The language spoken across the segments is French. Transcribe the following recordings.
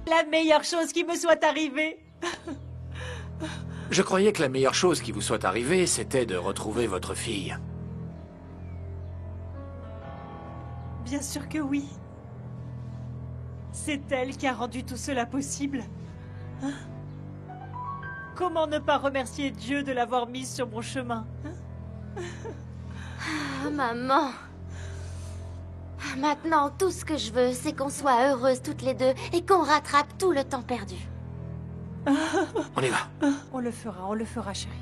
La meilleure chose qui me soit arrivée. Je croyais que la meilleure chose qui vous soit arrivée, c'était de retrouver votre fille. Bien sûr que oui. C'est elle qui a rendu tout cela possible. Hein? Comment ne pas remercier Dieu de l'avoir mise sur mon chemin, hein? Ah, maman. Maintenant, tout ce que je veux, c'est qu'on soit heureuses toutes les deux et qu'on rattrape tout le temps perdu. On y va. On le fera, chérie.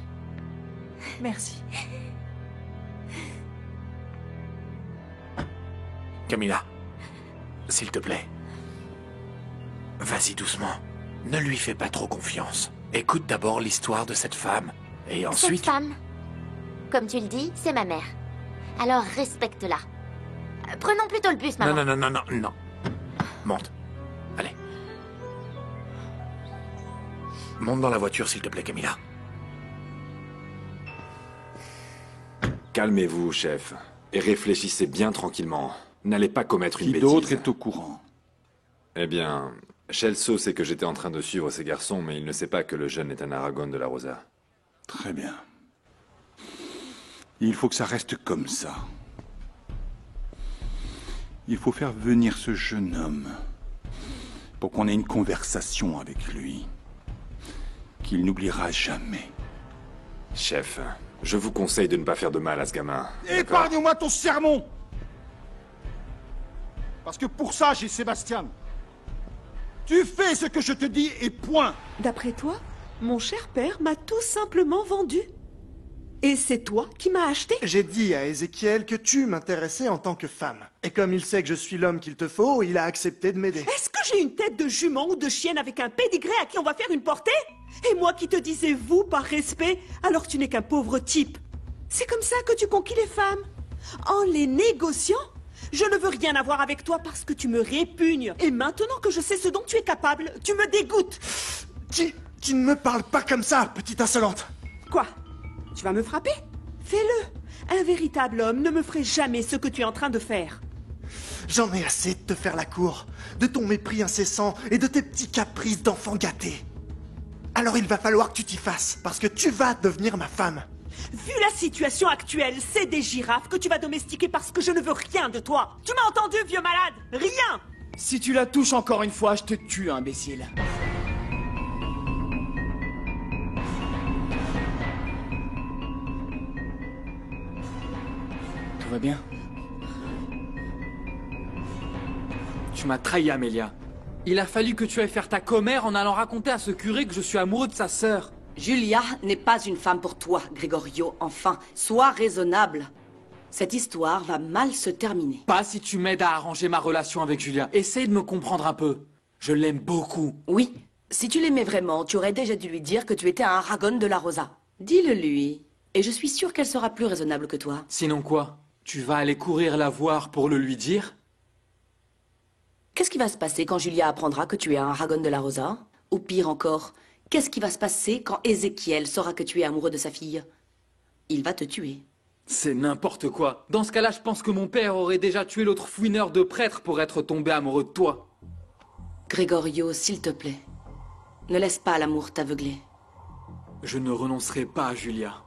Merci. Camilla, s'il te plaît. Vas-y doucement. Ne lui fais pas trop confiance. Écoute d'abord l'histoire de cette femme. Et ensuite... Cette femme, comme tu le dis, c'est ma mère. Alors respecte-la. Prenons plutôt le bus, maman. Non. Monte. Allez. Monte dans la voiture, s'il te plaît, Camilla. Calmez-vous, chef. Et réfléchissez bien tranquillement. N'allez pas commettre une Qui bêtise. d'autre est au courant? Eh bien, Scelso sait que j'étais en train de suivre ces garçons, mais il ne sait pas que le jeune est un Aragon de la Rosa. Très bien. Il faut que ça reste comme ça. Il faut faire venir ce jeune homme pour qu'on ait une conversation avec lui qu'il n'oubliera jamais. Chef, je vous conseille de ne pas faire de mal à ce gamin. Épargne-moi ton sermon! Parce que pour ça, j'ai Sébastien. Tu fais ce que je te dis et point. D'après toi, mon cher père m'a tout simplement vendu. Et c'est toi qui m'as acheté? J'ai dit à Ézéchiel que tu m'intéressais en tant que femme. Et comme il sait que je suis l'homme qu'il te faut, il a accepté de m'aider. Est-ce que j'ai une tête de jument ou de chienne avec un pédigré à qui on va faire une portée? Et moi qui te disais vous par respect, alors que tu n'es qu'un pauvre type. C'est comme ça que tu conquis les femmes? En les négociant? Je ne veux rien avoir avec toi parce que tu me répugnes. Et maintenant que je sais ce dont tu es capable, tu me dégoûtes. Tu ne me parles pas comme ça, petite insolente. Quoi? Tu vas me frapper? Fais-le. Un véritable homme ne me ferait jamais ce que tu es en train de faire. J'en ai assez de te faire la cour, de ton mépris incessant et de tes petits caprices d'enfant gâté. Alors il va falloir que tu t'y fasses, parce que tu vas devenir ma femme. Vu la situation actuelle, c'est des girafes que tu vas domestiquer parce que je ne veux rien de toi. Tu m'as entendu, vieux malade? Rien! Si tu la touches encore une fois, je te tue, imbécile. Tout va bien? Tu m'as trahi, Amélia. Il a fallu que tu ailles faire ta commère en allant raconter à ce curé que je suis amoureux de sa sœur. Julia n'est pas une femme pour toi, Gregorio. Enfin, sois raisonnable. Cette histoire va mal se terminer. Pas si tu m'aides à arranger ma relation avec Julia. Essaye de me comprendre un peu. Je l'aime beaucoup. Oui, si tu l'aimais vraiment, tu aurais déjà dû lui dire que tu étais un Aragon de la Rosa. Dis-le lui, et je suis sûre qu'elle sera plus raisonnable que toi. Sinon quoi? Tu vas aller courir la voir pour le lui dire? Qu'est-ce qui va se passer quand Julia apprendra que tu es un Aragon de la Rosa? Ou pire encore, qu'est-ce qui va se passer quand Ézéchiel saura que tu es amoureux de sa fille? Il va te tuer. C'est n'importe quoi. Dans ce cas-là, je pense que mon père aurait déjà tué l'autre fouineur de prêtre pour être tombé amoureux de toi. Gregorio, s'il te plaît, ne laisse pas l'amour t'aveugler. Je ne renoncerai pas à Julia.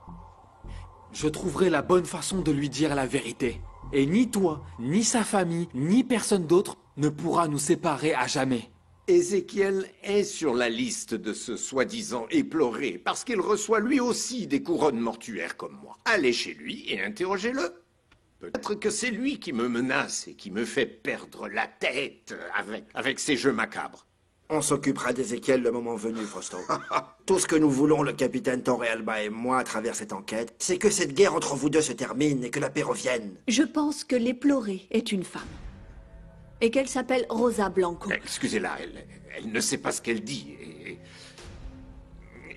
Je trouverai la bonne façon de lui dire la vérité. Et ni toi, ni sa famille, ni personne d'autre ne pourra nous séparer à jamais. Ézéchiel est sur la liste de ce soi-disant éploré, parce qu'il reçoit lui aussi des couronnes mortuaires comme moi. Allez chez lui et interrogez-le. Peut-être que c'est lui qui me menace et qui me fait perdre la tête avec ses jeux macabres. On s'occupera d'Ézéchiel le moment venu, Fausto. Tout ce que nous voulons, le capitaine Torrealba et moi, à travers cette enquête, c'est que cette guerre entre vous deux se termine et que la paix revienne. Je pense que l'éplorée est une femme. Et qu'elle s'appelle Rosa Blanco. Excusez-la, elle ne sait pas ce qu'elle dit.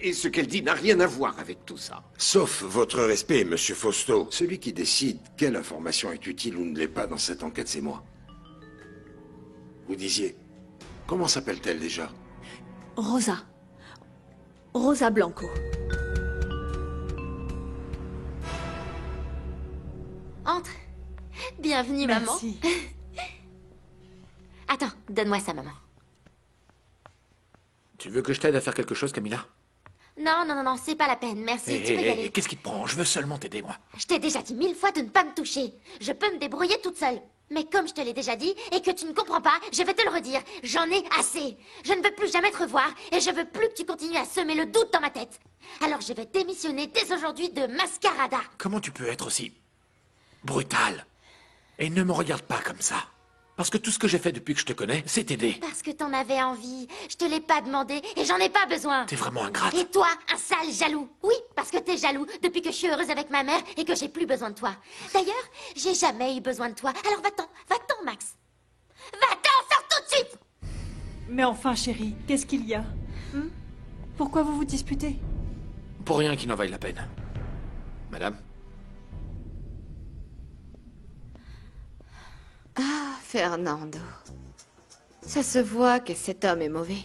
Et ce qu'elle dit n'a rien à voir avec tout ça. Sauf votre respect, monsieur Fausto. Celui qui décide quelle information est utile ou ne l'est pas dans cette enquête, c'est moi. Vous disiez... Comment s'appelle-t-elle déjà? Rosa. Rosa Blanco. Entre. Bienvenue, maman. Merci. Attends, donne-moi ça, maman. Tu veux que je t'aide à faire quelque chose, Camilla? Non, non, non, non, c'est pas la peine, merci, tu peux y aller. Qu'est-ce qui te prend? Je veux seulement t'aider, moi. Je t'ai déjà dit 1000 fois de ne pas me toucher. Je peux me débrouiller toute seule. Mais comme je te l'ai déjà dit et que tu ne comprends pas, je vais te le redire. J'en ai assez. Je ne veux plus jamais te revoir et je veux plus que tu continues à semer le doute dans ma tête. Alors je vais démissionner dès aujourd'hui de Mascarada. Comment tu peux être aussi brutal? Et ne me regarde pas comme ça. Parce que tout ce que j'ai fait depuis que je te connais, c'est t'aider. Parce que t'en avais envie. Je te l'ai pas demandé et j'en ai pas besoin. T'es vraiment ingrate. Et toi, un sale jaloux. Oui, parce que t'es jaloux depuis que je suis heureuse avec ma mère et que j'ai plus besoin de toi. D'ailleurs, j'ai jamais eu besoin de toi. Alors va-t'en, Max. Va-t'en, sors tout de suite. Mais enfin, chérie, qu'est-ce qu'il y a? Pourquoi vous vous disputez? Pour rien qui n'en vaille la peine. Madame? Ah, Fernando. Ça se voit que cet homme est mauvais.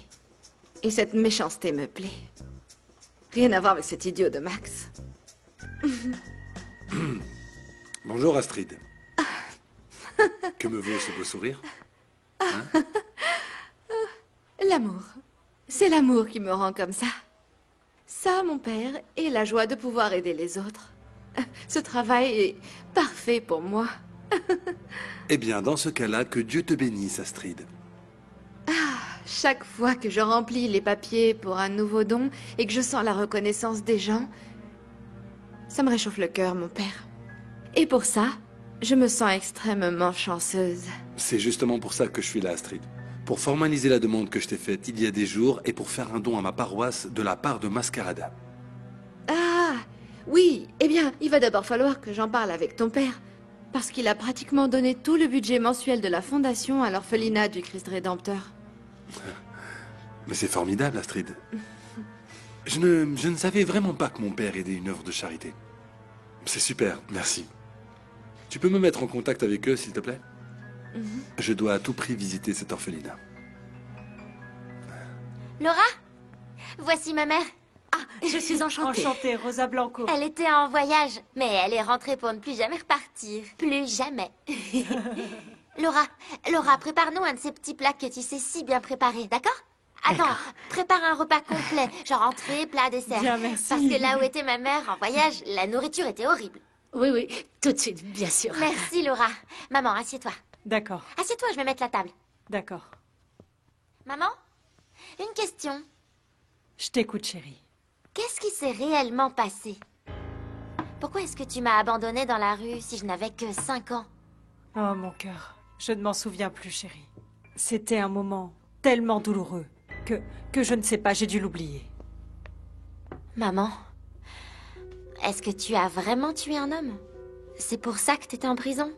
Et cette méchanceté me plaît. Rien à voir avec cet idiot de Max. Bonjour, Astrid. Que me vaut ce beau sourire? Hein? L'amour. C'est l'amour qui me rend comme ça. Ça, mon père, et la joie de pouvoir aider les autres. Ce travail est parfait pour moi. Eh bien, dans ce cas-là, que Dieu te bénisse, Astrid. Chaque fois que je remplis les papiers pour un nouveau don et que je sens la reconnaissance des gens, ça me réchauffe le cœur, mon père. Et pour ça, je me sens extrêmement chanceuse. C'est justement pour ça que je suis là, Astrid. Pour formaliser la demande que je t'ai faite il y a des jours et pour faire un don à ma paroisse de la part de Mascarada. Ah, oui, eh bien, il va d'abord falloir que j'en parle avec ton père. Parce qu'il a pratiquement donné tout le budget mensuel de la fondation à l'orphelinat du Christ Rédempteur. Mais c'est formidable, Astrid. Je ne savais vraiment pas que mon père aidait une œuvre de charité. C'est super, merci. Tu peux me mettre en contact avec eux, s'il te plaît? Je dois à tout prix visiter cet orphelinat. Laura, voici ma mère. Ah, je suis enchantée. Enchantée, Rosa Blanco. Elle était en voyage, mais elle est rentrée pour ne plus jamais repartir. Plus jamais. Laura, prépare-nous un de ces petits plats que tu sais si bien préparer, d'accord? Attends, prépare un repas complet, genre entrée, plat, dessert. Bien, merci. Parce que là où était ma mère en voyage, la nourriture était horrible. Oui, oui, tout de suite, bien sûr. Merci, Laura. Maman, assieds-toi. D'accord. Assieds-toi, je vais mettre la table. D'accord. Maman, une question. Je t'écoute, chérie. Qu'est-ce qui s'est réellement passé? Pourquoi est-ce que tu m'as abandonnée dans la rue si je n'avais que 5 ans? Oh, mon cœur. Je ne m'en souviens plus, chérie. C'était un moment tellement douloureux que je ne sais pas, j'ai dû l'oublier. Maman, est-ce que tu as vraiment tué un homme? C'est pour ça que t'étais en prison?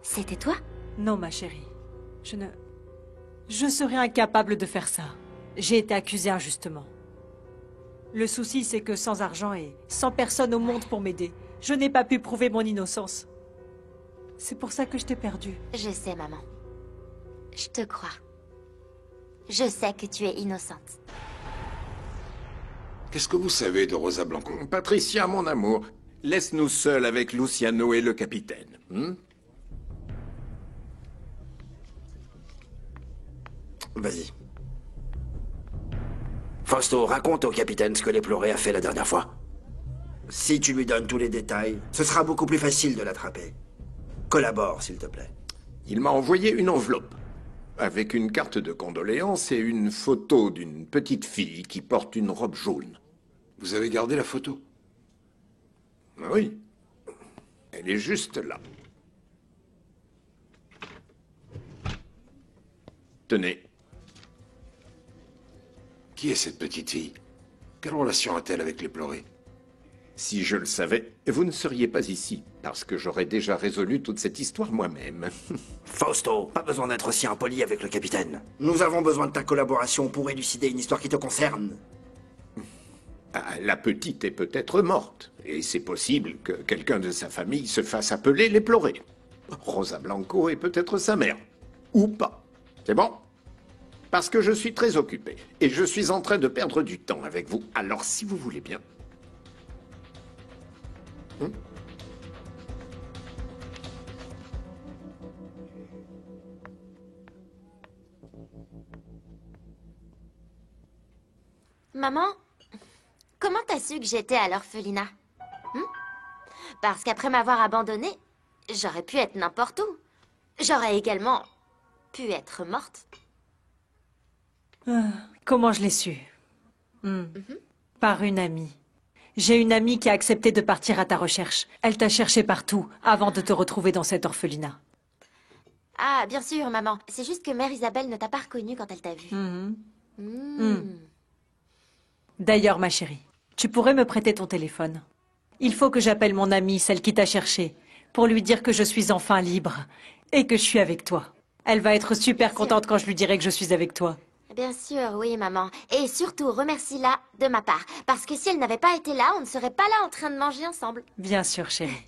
C'était toi? Non, ma chérie. Je serais incapable de faire ça. J'ai été accusée injustement. Le souci, c'est que sans argent et sans personne au monde pour m'aider, je n'ai pas pu prouver mon innocence. C'est pour ça que je t'ai perdue. Je sais, maman. Je te crois. Je sais que tu es innocente. Qu'est-ce que vous savez de Rosa Blanco? Patricia, mon amour, laisse-nous seuls avec Luciano et le capitaine. Vas-y. Fausto, raconte au capitaine ce que l'éploré a fait la dernière fois. Si tu lui donnes tous les détails, ce sera beaucoup plus facile de l'attraper. Collabore, s'il te plaît. Il m'a envoyé une enveloppe avec une carte de condoléances et une photo d'une petite fille qui porte une robe jaune. Vous avez gardé la photo? Oui. Elle est juste là. Tenez. Qui est cette petite fille? Quelle relation a-t-elle avec l'éploré? Si je le savais, vous ne seriez pas ici, parce que j'aurais déjà résolu toute cette histoire moi-même. Fausto, pas besoin d'être aussi impoli avec le capitaine. Nous avons besoin de ta collaboration pour élucider une histoire qui te concerne. Ah, la petite est peut-être morte, et c'est possible que quelqu'un de sa famille se fasse appeler l'éploré. Rosa Blanco est peut-être sa mère. Ou pas. C'est bon? Parce que je suis très occupé, et je suis en train de perdre du temps avec vous. Alors, si vous voulez bien... Maman, comment t'as su que j'étais à l'orphelinat? Parce qu'après m'avoir abandonnée, j'aurais pu être n'importe où. J'aurais également pu être morte. Comment je l'ai su? Par une amie. J'ai une amie qui a accepté de partir à ta recherche. Elle t'a cherché partout avant de te retrouver dans cet orphelinat. Ah, bien sûr, maman. C'est juste que Mère Isabelle ne t'a pas reconnue quand elle t'a vue. D'ailleurs, ma chérie, tu pourrais me prêter ton téléphone? Il faut que j'appelle mon amie, celle qui t'a cherché, pour lui dire que je suis enfin libre et que je suis avec toi. Elle va être super contente quand je lui dirai que je suis avec toi. Bien sûr, oui, maman. Et surtout, remercie-la de ma part. Parce que si elle n'avait pas été là, on ne serait pas là en train de manger ensemble. Bien sûr, chérie.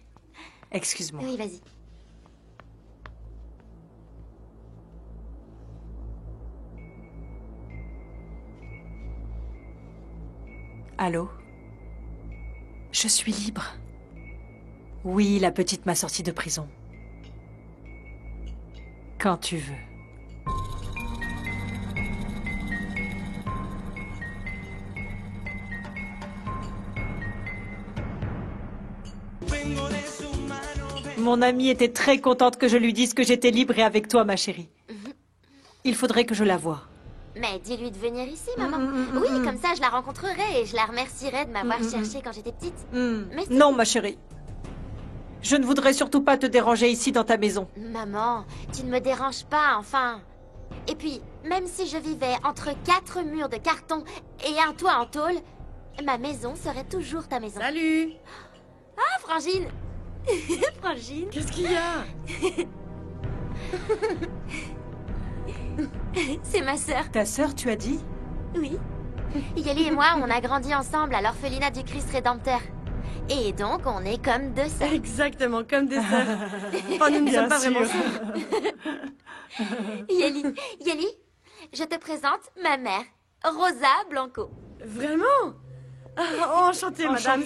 Excuse-moi. Oui, vas-y. Allô? Je suis libre. Oui, la petite m'a sortie de prison. Quand tu veux. Mon amie était très contente que je lui dise que j'étais libre et avec toi, ma chérie. Il faudrait que je la voie. Mais dis-lui de venir ici, maman. Oui, comme ça, je la rencontrerai et je la remercierai de m'avoir cherchée quand j'étais petite. Mais non, ma chérie. Je ne voudrais surtout pas te déranger ici dans ta maison. Maman, tu ne me déranges pas, enfin. Et puis, même si je vivais entre 4 murs de carton et un toit en tôle, ma maison serait toujours ta maison. Salut! Ah, Frangine! Frangine! Qu'est-ce qu'il y a? C'est ma sœur. Ta sœur, tu as dit? Oui. Yali et moi, on a grandi ensemble à l'orphelinat du Christ Rédempteur. Et donc, on est comme deux sœurs. Exactement, comme des sœurs. Oh, nous ne sommes pas vraiment sœurs. Yali, je te présente ma mère, Rosa Blanco. Vraiment? Ah, enchantée, madame.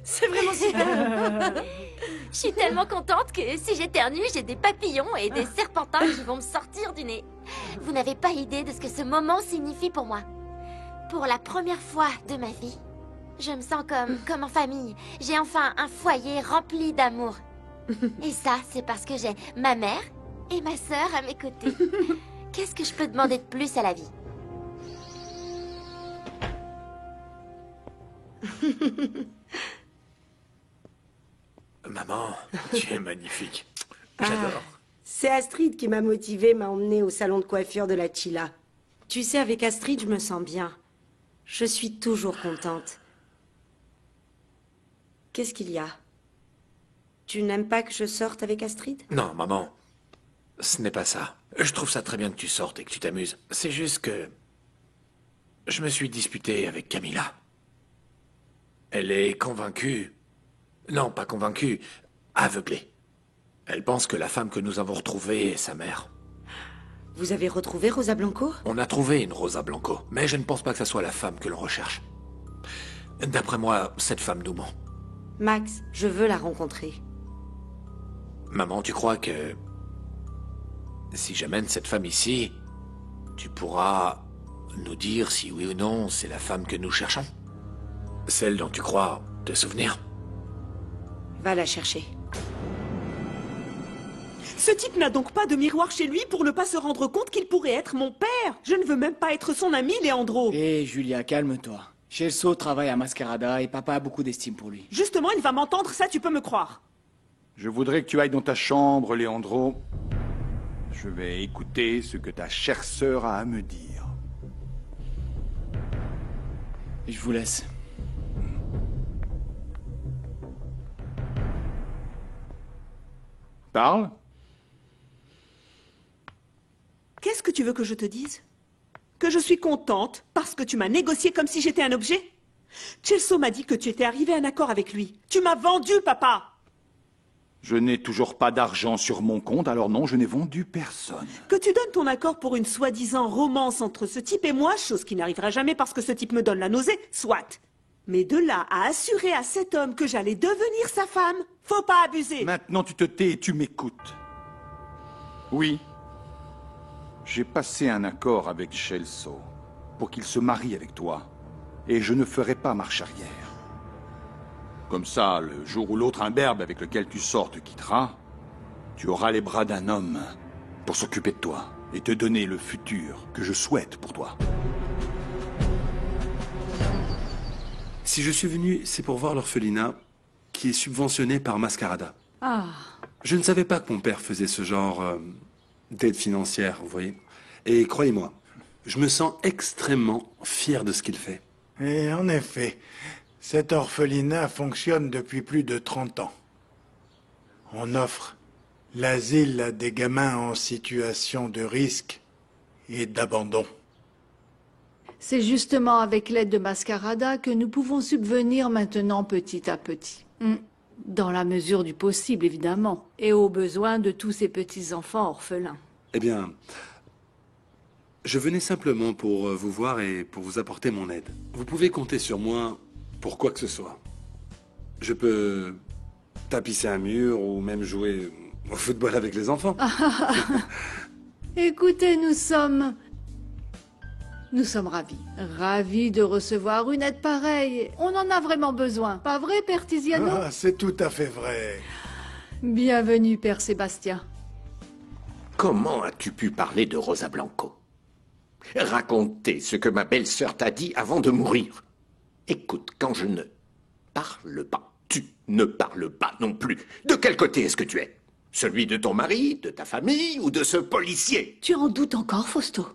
C'est vraiment super. Je suis tellement contente que si j'éternue, j'ai des papillons et des serpentins qui vont me sortir du nez. Vous n'avez pas idée de ce que ce moment signifie pour moi. Pour la première fois de ma vie, je me sens comme en famille. J'ai enfin un foyer rempli d'amour. Et ça, c'est parce que j'ai ma mère et ma sœur à mes côtés. Qu'est-ce que je peux demander de plus à la vie? Maman, tu es magnifique. J'adore. C'est Astrid qui m'a motivée, m'a emmenée au salon de coiffure de la Chila. Tu sais, avec Astrid, je me sens bien. Je suis toujours contente. Qu'est-ce qu'il y a? Tu n'aimes pas que je sorte avec Astrid? Non, maman. Ce n'est pas ça. Je trouve ça très bien que tu sortes et que tu t'amuses. C'est juste que... je me suis disputé avec Camilla. Elle est convaincue... Non, pas convaincue. Aveuglée. Elle pense que la femme que nous avons retrouvée est sa mère. Vous avez retrouvé Rosa Blanco? On a trouvé une Rosa Blanco, mais je ne pense pas que ce soit la femme que l'on recherche. D'après moi, cette femme nous ment. Max, je veux la rencontrer. Maman, tu crois que... si j'amène cette femme ici, tu pourras nous dire si oui ou non c'est la femme que nous cherchons? Celle dont tu crois te souvenir? Va la chercher. Ce type n'a donc pas de miroir chez lui pour ne pas se rendre compte qu'il pourrait être mon père. Je ne veux même pas être son ami, Leandro. Hé, Julia, calme-toi. Celso travaille à Mascarada et papa a beaucoup d'estime pour lui. Justement, il va m'entendre, ça tu peux me croire. Je voudrais que tu ailles dans ta chambre, Leandro. Je vais écouter ce que ta chère sœur a à me dire. Je vous laisse. Parle. Qu'est-ce que tu veux que je te dise? Que je suis contente parce que tu m'as négocié comme si j'étais un objet? Celso m'a dit que tu étais arrivé à un accord avec lui. Tu m'as vendu, papa! Je n'ai toujours pas d'argent sur mon compte, alors non, je n'ai vendu personne. Que tu donnes ton accord pour une soi-disant romance entre ce type et moi, chose qui n'arrivera jamais parce que ce type me donne la nausée, soit. Mais de là à assurer à cet homme que j'allais devenir sa femme, faut pas abuser. Maintenant, tu te tais et tu m'écoutes. Oui. J'ai passé un accord avec Celso pour qu'il se marie avec toi. Et je ne ferai pas marche arrière. Comme ça, le jour où l'autre imberbe avec lequel tu sors te quittera, tu auras les bras d'un homme pour s'occuper de toi et te donner le futur que je souhaite pour toi. Si je suis venu, c'est pour voir l'orphelinat qui est subventionné par Mascarada. Ah. Je ne savais pas que mon père faisait ce genre d'aide financière, vous voyez. Et croyez-moi, je me sens extrêmement fier de ce qu'il fait. Et en effet, cet orphelinat fonctionne depuis plus de 30 ans. On offre l'asile à des gamins en situation de risque et d'abandon. C'est justement avec l'aide de Mascarada que nous pouvons subvenir maintenant petit à petit. Dans la mesure du possible, évidemment. Et aux besoins de tous ces petits-enfants orphelins. Eh bien, je venais simplement pour vous voir et pour vous apporter mon aide. Vous pouvez compter sur moi pour quoi que ce soit. Je peux tapisser un mur ou même jouer au football avec les enfants. Écoutez, nous sommes ravis. Ravis de recevoir une aide pareille. On en a vraiment besoin. Pas vrai, Père Tiziano? Ah, c'est tout à fait vrai. Bienvenue, Père Sébastien. Comment as-tu pu parler de Rosa Blanco? Raconter ce que ma belle-sœur t'a dit avant de mourir. Écoute, quand je ne parle pas, tu ne parles pas non plus. De quel côté est-ce que tu es? Celui de ton mari, de ta famille ou de ce policier? Tu en doutes encore, Fausto?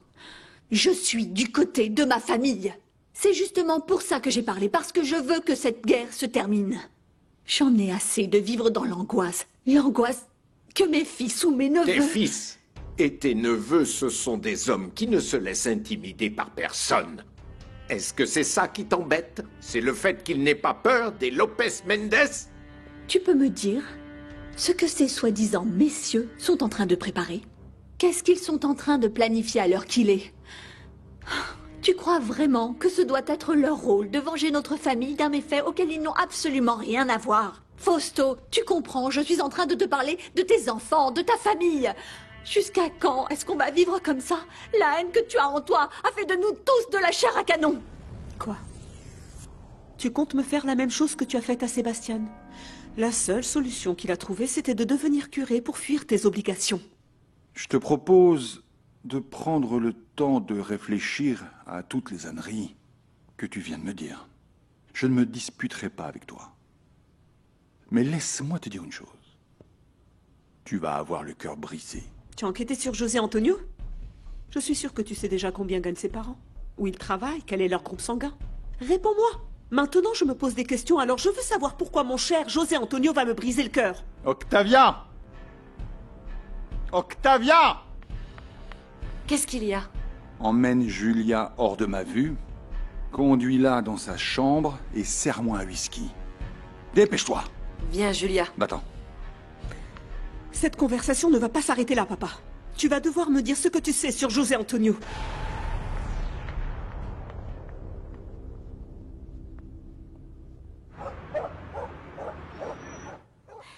Je suis du côté de ma famille. C'est justement pour ça que j'ai parlé, parce que je veux que cette guerre se termine. J'en ai assez de vivre dans l'angoisse. L'angoisse que mes fils ou mes neveux... Tes fils et tes neveux, ce sont des hommes qui ne se laissent intimider par personne. Est-ce que c'est ça qui t'embête? C'est le fait qu'ils n'aient pas peur des Lopez Mendes? Tu peux me dire ce que ces soi-disant messieurs sont en train de préparer? Qu'est-ce qu'ils sont en train de planifier à l'heure qu'il est? Tu crois vraiment que ce doit être leur rôle de venger notre famille d'un méfait auquel ils n'ont absolument rien à voir? Fausto, tu comprends, je suis en train de te parler de tes enfants, de ta famille. Jusqu'à quand est-ce qu'on va vivre comme ça? La haine que tu as en toi a fait de nous tous de la chair à canon. Quoi? Tu comptes me faire la même chose que tu as faite à Sébastien? La seule solution qu'il a trouvée, c'était de devenir curé pour fuir tes obligations. Je te propose de prendre le temps de réfléchir à toutes les âneries que tu viens de me dire. Je ne me disputerai pas avec toi. Mais laisse-moi te dire une chose. Tu vas avoir le cœur brisé. Tu as enquêté sur José Antonio? Je suis sûre que tu sais déjà combien gagnent ses parents, où ils travaillent, quel est leur groupe sanguin. Réponds-moi. Maintenant, je me pose des questions, alors je veux savoir pourquoi mon cher José Antonio va me briser le cœur. Octavia! Octavia! Qu'est-ce qu'il y a? Emmène Julia hors de ma vue, conduis-la dans sa chambre et serre-moi un whisky. Dépêche-toi! Viens, Julia. Va-t'en. Cette conversation ne va pas s'arrêter là, papa. Tu vas devoir me dire ce que tu sais sur José Antonio.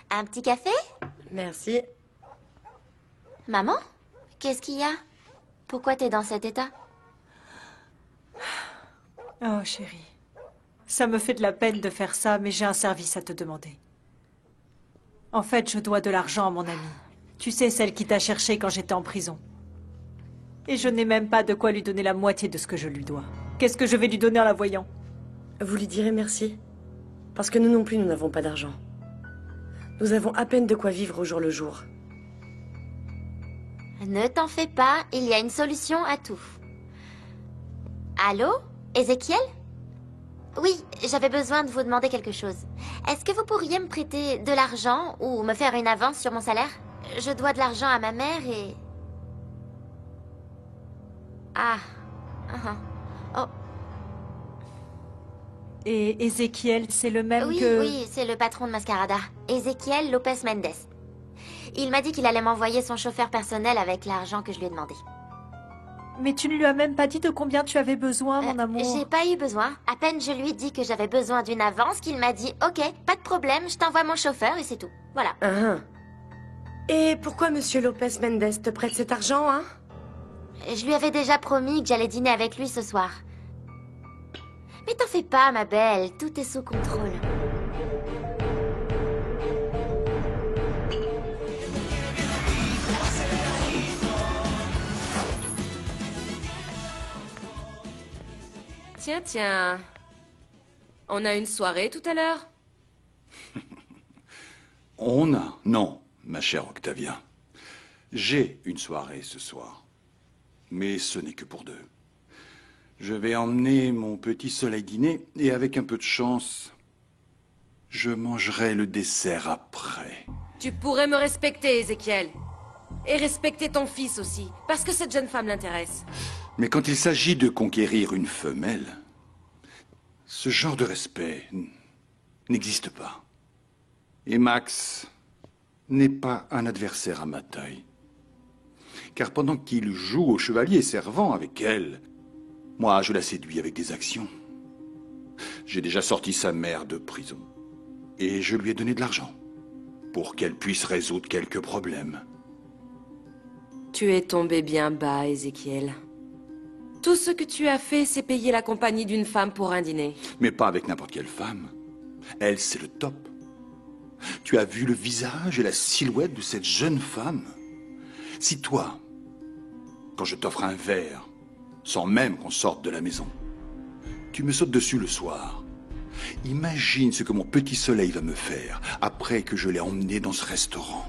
Un petit café? Merci. Maman? Qu'est-ce qu'il y a? Pourquoi t'es dans cet état? Oh, chérie. Ça me fait de la peine de faire ça, mais j'ai un service à te demander. En fait, je dois de l'argent à mon amie. Tu sais, celle qui t'a cherché quand j'étais en prison. Et je n'ai même pas de quoi lui donner la moitié de ce que je lui dois. Qu'est-ce que je vais lui donner en la voyant? Vous lui direz merci. Parce que nous non plus, nous n'avons pas d'argent. Nous avons à peine de quoi vivre au jour le jour. Ne t'en fais pas, il y a une solution à tout. Allô? Ézéchiel? Oui, j'avais besoin de vous demander quelque chose. Est-ce que vous pourriez me prêter de l'argent ou me faire une avance sur mon salaire? Je dois de l'argent à ma mère et... Ah. Oh. Et Ézéchiel, c'est le même Oui, que... oui, c'est le patron de Mascarada. Ézéchiel Lopez Mendes. Il m'a dit qu'il allait m'envoyer son chauffeur personnel avec l'argent que je lui ai demandé. Mais tu ne lui as même pas dit de combien tu avais besoin, mon amour. J'ai pas eu besoin. À peine je lui ai dit que j'avais besoin d'une avance qu'il m'a dit « Ok, pas de problème, je t'envoie mon chauffeur et c'est tout. » Voilà. Et pourquoi Monsieur Lopez Mendes te prête cet argent, hein? Je lui avais déjà promis que j'allais dîner avec lui ce soir. Mais t'en fais pas, ma belle, tout est sous contrôle. Tiens, tiens. On a une soirée tout à l'heure? On a? Non, ma chère Octavia. J'ai une soirée ce soir. Mais ce n'est que pour deux. Je vais emmener mon petit soleil dîner et avec un peu de chance, je mangerai le dessert après. Tu pourrais me respecter, Ézéchiel. Et respecter ton fils aussi, parce que cette jeune femme l'intéresse. Mais quand il s'agit de conquérir une femelle, ce genre de respect n'existe pas. Et Max n'est pas un adversaire à ma taille. Car pendant qu'il joue au chevalier servant avec elle, moi je la séduis avec des actions. J'ai déjà sorti sa mère de prison. Et je lui ai donné de l'argent pour qu'elle puisse résoudre quelques problèmes. Tu es tombé bien bas, Ézéchiel. Tout ce que tu as fait, c'est payer la compagnie d'une femme pour un dîner. Mais pas avec n'importe quelle femme. Elle, c'est le top. Tu as vu le visage et la silhouette de cette jeune femme? Si toi, quand je t'offre un verre, sans même qu'on sorte de la maison, tu me sautes dessus le soir, imagine ce que mon petit soleil va me faire après que je l'ai emmené dans ce restaurant.